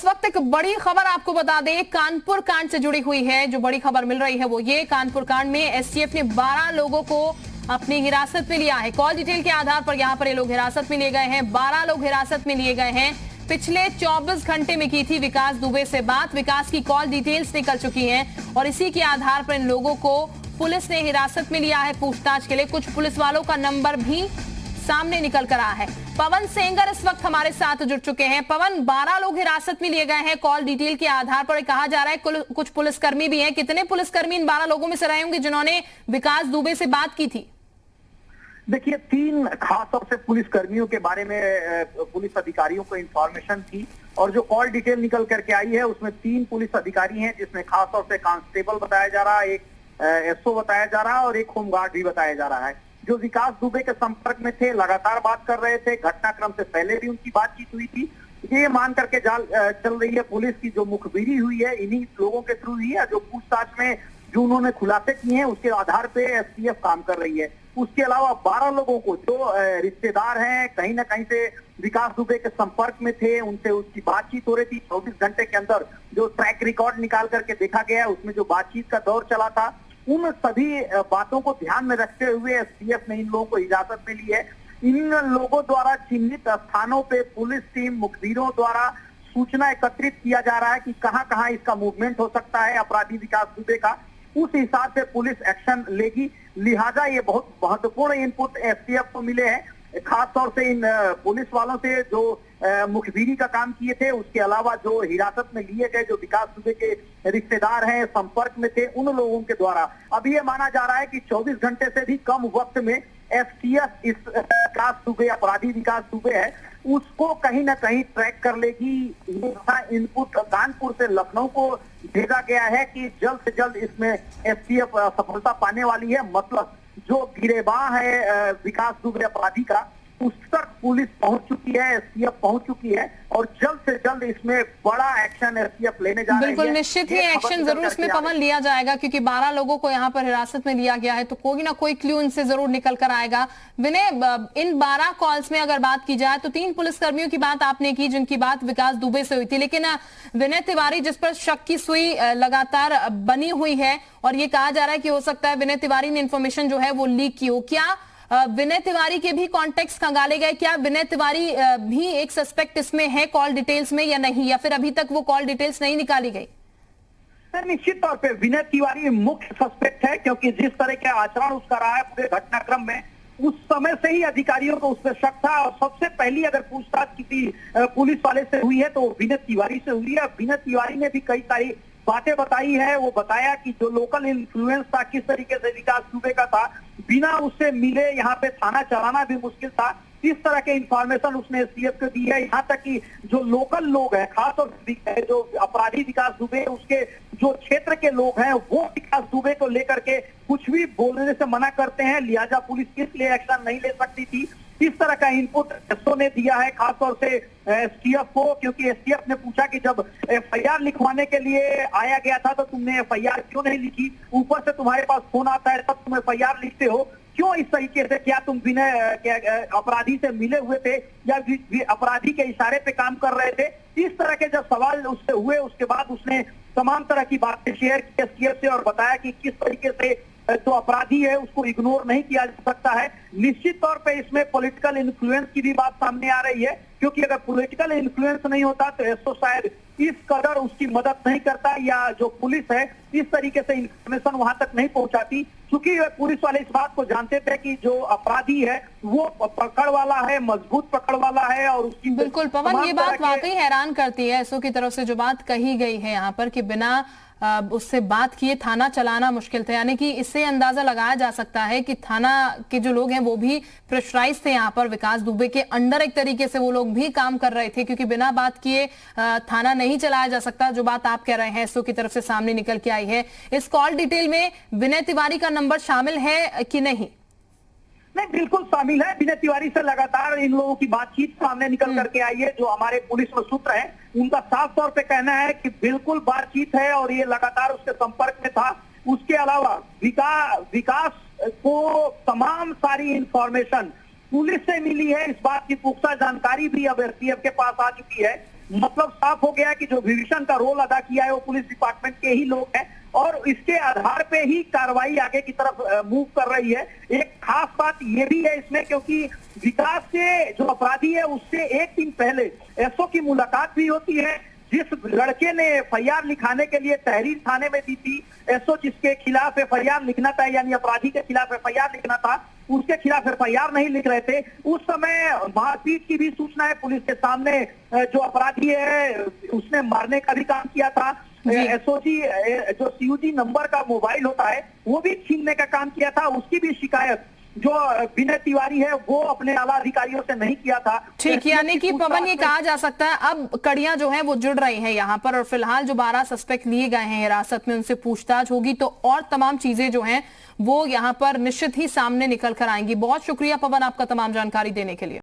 वक्त एक बड़ी खबर आपको बता दें, कानपुर कांड से जुड़ी हुई है। जो बड़ी खबर मिल रही है वो ये, कानपुर कांड में एसटीएफ ने 12 लोगों को अपनी हिरासत में लिया है। कॉल डिटेल के आधार पर यहाँ पर ये लोग हिरासत में लिए गए हैं। 12 लोग हिरासत में लिए गए हैं। पिछले 24 घंटे में की थी विकास दुबे से बात। विकास की कॉल डिटेल्स निकल चुकी हैं और इसी के आधार पर इन लोगों को पुलिस ने हिरासत में लिया है पूछताछ के लिए। कुछ पुलिस वालों का नंबर भी सामने निकल कर आया है। पवन सेंगर इस वक्त हमारे साथ जुड़ चुके हैं। पवन, 12 लोग हिरासत में लिए गए हैं कॉल डिटेल के आधार पर। कहा जा रहा है कुछ पुलिसकर्मी भी हैं। कितने पुलिसकर्मी इन 12 लोगों में से रहे होंगे जिन्होंने विकास दुबे से बात की थी? देखिए, 3 खास तौर से पुलिस कर्मियों के बारे में पुलिस अधिकारियों को इंफॉर्मेशन थी और जो कॉल डिटेल निकल करके आई है उसमें 3 पुलिस अधिकारी हैं, जिसमें खास तौर से कांस्टेबल बताया जा रहा है, एक एसओ बताया जा रहा है और एक होमगार्ड भी बताया जा रहा है, जो विकास दुबे के संपर्क में थे, लगातार बात कर रहे थे। घटनाक्रम से पहले भी उनकी बातचीत हुई थी। ये मान करके चल रही है पुलिस की जो मुखबिरी हुई है इन्हीं लोगों के थ्रू ही है। जो पूछताछ में जो उन्होंने खुलासे किए हैं उसके आधार पे एसटीएफ काम कर रही है। उसके अलावा 12 लोगों को जो रिश्तेदार हैं, कहीं ना कहीं से विकास दुबे के संपर्क में थे, उनसे उसकी बातचीत हो रही थी। 24 घंटे के अंदर जो ट्रैक रिकॉर्ड निकाल करके देखा गया है उसमें जो बातचीत का दौर चला था, उन सभी बातों को ध्यान में रखते हुए एसटीएफ ने इन लोगों को हिरासत में ली है। इन लोगों द्वारा चिन्हित स्थानों पे पुलिस टीम मुखबिरों द्वारा सूचना एकत्रित किया जा रहा है कि कहां कहां इसका मूवमेंट हो सकता है अपराधी विकास दुबे का। उस हिसाब से पुलिस एक्शन लेगी। लिहाजा ये बहुत महत्वपूर्ण इनपुट एसटीएफ को मिले हैं, खास तौर से इन पुलिस वालों से जो मुखबिरी का काम किए थे, उसके अलावा जो हिरासत में लिए गए जो विकास दुबे के रिश्तेदार हैं, संपर्क में थे, उन लोगों के द्वारा अब ये माना जा रहा है कि 24 घंटे से भी कम वक्त में एसटीएफ इस विकास दुबे, अपराधी विकास दुबे है, उसको कहीं ना कहीं ट्रैक कर लेगी। इनपुट कानपुर से लखनऊ को भेजा गया है कि जल्द से जल्द इसमें एसटीएफ सफलता पाने वाली है। मतलब जो गिरेबान है विकास दुबे अपराधी का, उस तक पुलिस पहुंच चुकी है, एसटीएफ पहुंच चुकी है और जल्द से जल्द इसमें बड़ा एक्शन एसटीएफ लेने जा रही है। बिल्कुल निश्चित ही एक्शन जरूर इसमें पवन लिया जाएगा, क्योंकि 12 लोगों को यहाँ पर हिरासत में लिया गया है तो कोई ना कोई क्लू इनसे जरूर निकल कर आएगा। विनय, इन 12 कॉल्स में अगर बात की जाए तो 3 पुलिसकर्मियों की बात आपने की जिनकी बात विकास दुबे से हुई थी, लेकिन विनय तिवारी जिस पर शक की सुई लगातार बनी हुई है और ये कहा जा रहा है कि हो सकता है विनय तिवारी ने इन्फॉर्मेशन जो है वो लीक की हो, क्या विनय तिवारी के भी कॉन्टेक्स्ट खंगाले गए? क्या विनय तिवारी भी एक सस्पेक्ट इसमें है कॉल डिटेल्स में या नहीं, या फिर अभी तक वो कॉल डिटेल्स नहीं निकाली गई? निश्चित तौर पे विनय तिवारी मुख्य सस्पेक्ट है, क्योंकि जिस तरह के आचरण उसका रहा है पूरे घटनाक्रम में, उस समय से ही अधिकारियों को उस पर शक था और सबसे पहली अगर पूछताछ किसी पुलिस वाले से हुई है तो विनय तिवारी से हुई है। विनय तिवारी ने भी कई सारी बातें बताई है। वो बताया कि जो लोकल इन्फ्लुएंस था, किस तरीके से विकास दुबे का था, बिना उससे मिले यहाँ पे थाना चलाना भी मुश्किल था। इस तरह के इंफॉर्मेशन उसने एसटीएफ को दी है। यहाँ तक कि जो लोकल लोग हैं, खासतौर से जो अपराधी विकास दुबे, उसके जो क्षेत्र के लोग हैं, वो विकास दुबे को लेकर के कुछ भी बोलने से मना करते हैं। लिहाजा पुलिस किस लिए एक्शन नहीं ले सकती थी, इस तरह का इनपुट एसओ ने दिया है खासतौर से एसटीएफ को, क्योंकि एसटीएफ ने पूछा कि जब एफआईआर लिखवाने के लिए आया गया था तो तुमने एफआईआर क्यों नहीं लिखी? ऊपर से तुम्हारे पास फोन आता है तब तुम एफआईआर लिखते हो क्यों इस तरीके से? क्या तुम बिना अपराधी से मिले हुए थे या अपराधी के इशारे पे काम कर रहे थे? इस तरह के जब सवाल उससे हुए उसके बाद उसने तमाम तरह की बातें शेयर की एसटीएफ से और बताया कि किस तरीके से जो अपराधी है उसको इग्नोर नहीं किया जा सकता है। निश्चित तौर पे इसमें पॉलिटिकल इन्फ्लुएंस की भी बात सामने आ रही है, क्योंकि अगर पॉलिटिकल इन्फ्लुएंस नहीं होता तो एसओ शायद इस कदर उसकी मदद नहीं करता, या जो पुलिस है इस तरीके से इंफॉर्मेशन वहां तक नहीं पहुंचाती, क्योंकि पुलिस वाले इस बात को जानते थे कि जो अपराधी है वो पकड़ वाला है, मजबूत पकड़ वाला है और उसकी। बिल्कुल पवन, ये बात वाकई हैरान करती है। एसओ की तरफ से जो बात कही गई है यहाँ पर कि बिना उससे बात किए थाना चलाना मुश्किल था, यानी कि इससे अंदाजा लगाया जा सकता है कि थाना के जो लोग हैं वो भी प्रेशराइज थे यहाँ पर। विकास दुबे के अंडर एक तरीके से वो लोग भी काम कर रहे थे, क्योंकि बिना बात किए थाना नहीं चलाया जा सकता। जो बात आप कह रहे हैं एसओ की तरफ से सामने निकल के आई है। इस कॉल डिटेल में विनय तिवारी का नंबर शामिल है कि नहीं? नहीं, बिल्कुल शामिल है। विनय तिवारी से लगातार इन लोगों की बातचीत सामने निकल करके आई है। जो हमारे पुलिस में सूत्र है उनका साफ तौर पे कहना है कि बिल्कुल बातचीत है और ये लगातार उसके संपर्क में था। उसके अलावा विकास को तमाम सारी इंफॉर्मेशन पुलिस से मिली है। इस बात की पुख्ता जानकारी भी अब एसटीएफ के पास आ चुकी है मतलब साफ हो गया है कि जो विभीषण का रोल अदा किया है वो पुलिस डिपार्टमेंट के ही लोग हैं और इसके आधार पे ही कार्रवाई आगे की तरफ मूव कर रही है। एक खास बात ये भी है इसमें, क्योंकि विकास से जो अपराधी है उससे एक दिन पहले एसओ की मुलाकात भी होती है। जिस लड़के ने एफआईआर लिखाने के लिए तहरीर थाने में दी थी, एसओ जिसके खिलाफ एफआईआर लिखना था, यानी अपराधी के खिलाफ एफआईआर लिखना था, उसके खिलाफ एफआईआर नहीं लिख रहे थे। उस समय मारपीट की भी सूचना है पुलिस के सामने। जो अपराधी है उसने मारने का भी काम किया था। एसओजी जो सीयूजी नंबर का मोबाइल होता है वो भी छीनने का काम किया था। उसकी भी शिकायत जो विनय तिवारी है वो अपने आला अधिकारियों से नहीं किया था। ठीक, यानी कि पवन ये कहा जा सकता है अब कड़ियां जो हैं वो जुड़ रही हैं यहाँ पर, और फिलहाल जो 12 सस्पेक्ट लिए गए हैं हिरासत में उनसे पूछताछ होगी तो और तमाम चीजें जो हैं वो यहाँ पर निश्चित ही सामने निकल कर आएंगी। बहुत शुक्रिया पवन आपका तमाम जानकारी देने के लिए।